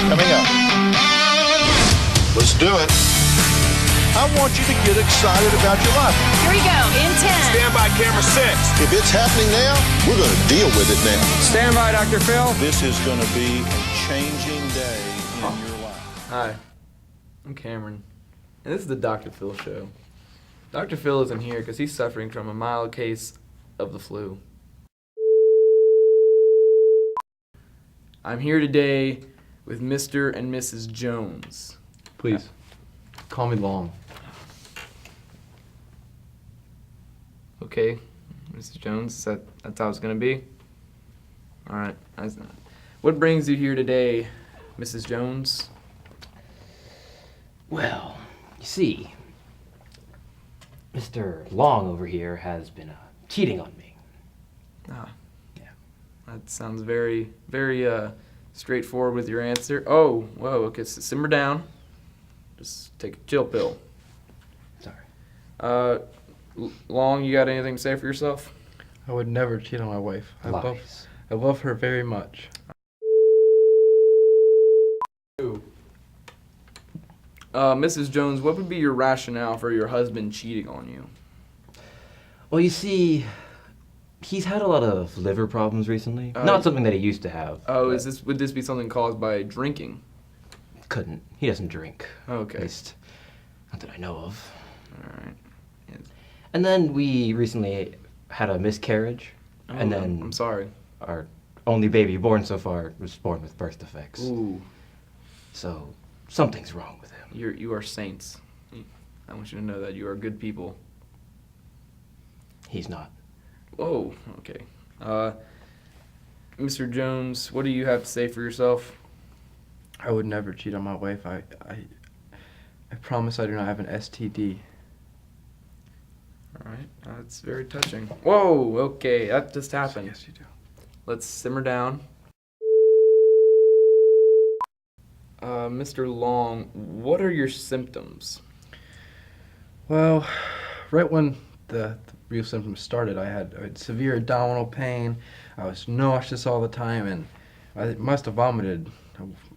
coming up. Let's do it. I want you to get excited about your life. Here we go, in 10. Stand by, camera 6. If it's happening now, we're going to deal with it now. Stand by, Dr. Phil. This is going to be a changing day in your life. Hi, I'm Cameron, and this is the Dr. Phil Show. Dr. Phil isn't here because he's suffering from a mild case of the flu. I'm here today with Mr. and Mrs. Jones. Please, call me Long. Okay, Mrs. Jones, that's how it's going to be? All right. What brings you here today, Mrs. Jones? Well, you see, Mr. Long over here has been cheating on me. Ah, Yeah. that sounds very, very straightforward with your answer. Oh, whoa, okay, so simmer down. Just take a chill pill. Sorry. Long, you got anything to say for yourself? I would never cheat on my wife. Lies. I love her very much. Mrs. Jones, what would be your rationale for your husband cheating on you? Well, you see, he's had a lot of liver problems recently. Not something that he used to have. Oh, would this be something caused by drinking? Couldn't. He doesn't drink. Okay. At least, not that I know of. All right. Yeah. And then we recently had a miscarriage. Oh, and then I'm sorry. our only baby born so far was born with birth defects. Ooh, So something's wrong with him. you are saints. I want you to know that you are good people. He's not. Whoa, okay. Mr. Jones, what do you have to say for yourself? I would never cheat on my wife. I promise I do not have an STD. All right, that's very touching. Whoa, okay, that just happened. Yes, you do. Let's simmer down. Mr. Long, what are your symptoms? Well, right when the real symptoms started, I had severe abdominal pain. I was nauseous all the time, and I must have vomited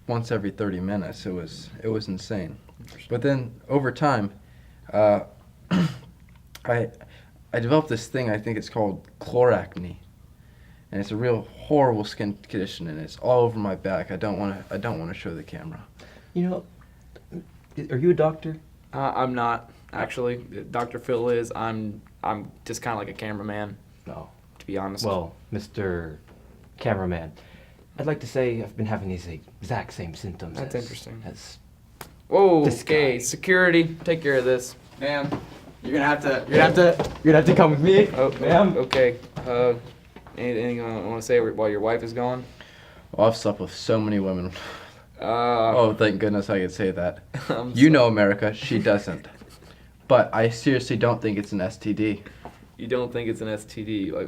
once every 30 minutes. It was insane. But then over time, I developed this thing. I think it's called chloracne, and it's a real horrible skin condition, and it's all over my back. I don't want to show the camera. You know, are you a doctor? I'm not, actually. Dr. Phil is. I'm just kind of like a cameraman, No. to be honest. Well, Mr. Cameraman, I'd like to say I've been having these exact same symptoms. That's interesting. As Whoa, this okay, guy. Security, take care of this. Ma'am, you're gonna have to come with me. Oh, ma'am. Okay. Anything you want to say while your wife is gone? Well, I've slept with so many women. Oh, Oh, thank goodness I could say that. I'm You know America, she doesn't. But I seriously don't think it's an STD. You don't think it's an STD? Like,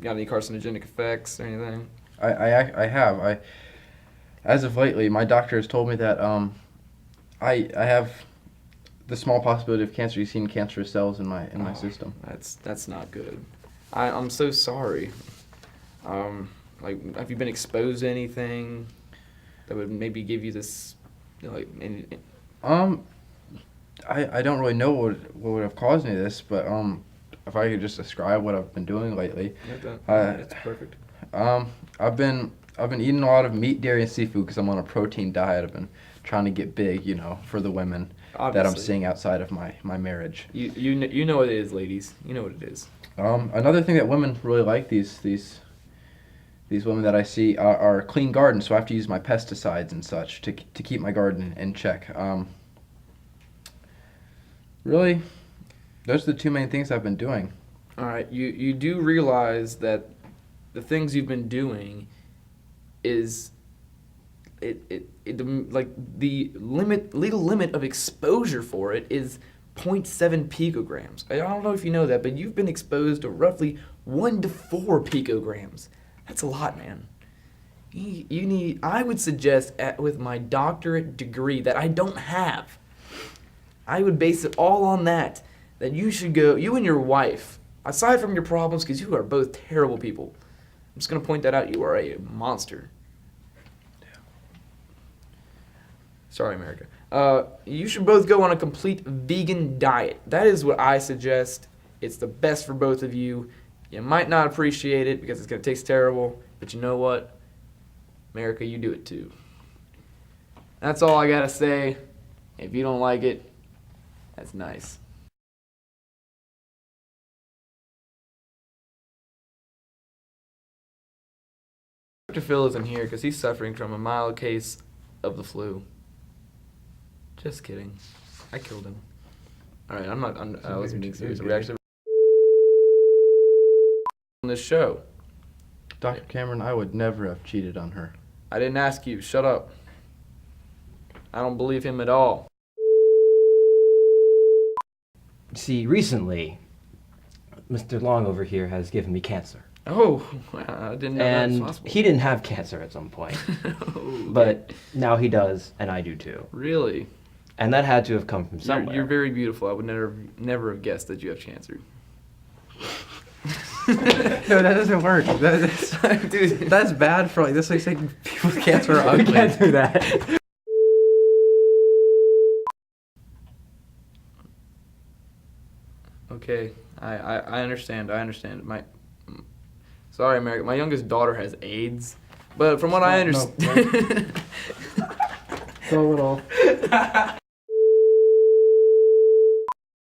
got any carcinogenic effects or anything? I have. As of lately, my doctor has told me that I have the small possibility of cancer. You've seen cancerous cells in my system. That's not good. I'm so sorry. Like, have you been exposed to anything that would maybe give you this, like, I don't really know what would have caused me this, but if I could just describe what I've been doing lately. That's perfect. I've been eating a lot of meat, dairy, and seafood because I'm on a protein diet. I've been trying to get big, for the women that I'm Obviously. seeing outside of my marriage. You know what it is, ladies. You know what it is. Another thing that women really like, these women that I see are clean gardens, so I have to use my pesticides and such to keep my garden in check. Really, those are the two main things I've been doing. All right, you do realize that the things you've been doing is like the legal limit of exposure for it is 0.7 picograms. I don't know if you know that, but you've been exposed to roughly 1 to 4 picograms. That's a lot, man. You need. I would suggest with my doctorate degree that I don't have. I would base it all on that. That you should go. You and your wife, aside from your problems, because you are both terrible people. I'm just gonna point that out. You are a monster. Sorry, America. You should both go on a complete vegan diet. That is what I suggest. It's the best for both of you. You might not appreciate it because it's going to taste terrible, but you know what? America, you do it too. That's all I got to say. If you don't like it, that's nice. Dr. Phil isn't here because he's suffering from a mild case of the flu. Just kidding. I killed him. Alright, I wasn't being serious. We actually on this show. Dr. Cameron, I would never have cheated on her. I didn't ask you. Shut up. I don't believe him at all. See, recently, Mr. Long over here has given me cancer. Oh, I didn't know that was And possible. he didn't have cancer at some point. Okay. But now he does, and I do too. Really? And that had to have come from somewhere. You're very beautiful. I would never have guessed that you have cancer. No, that doesn't work. Dude, That's bad for, like, this is like saying people with cancer are ugly. We can't do that. okay. I understand. Sorry, America. My youngest daughter has AIDS. But from what I understand... Go it all.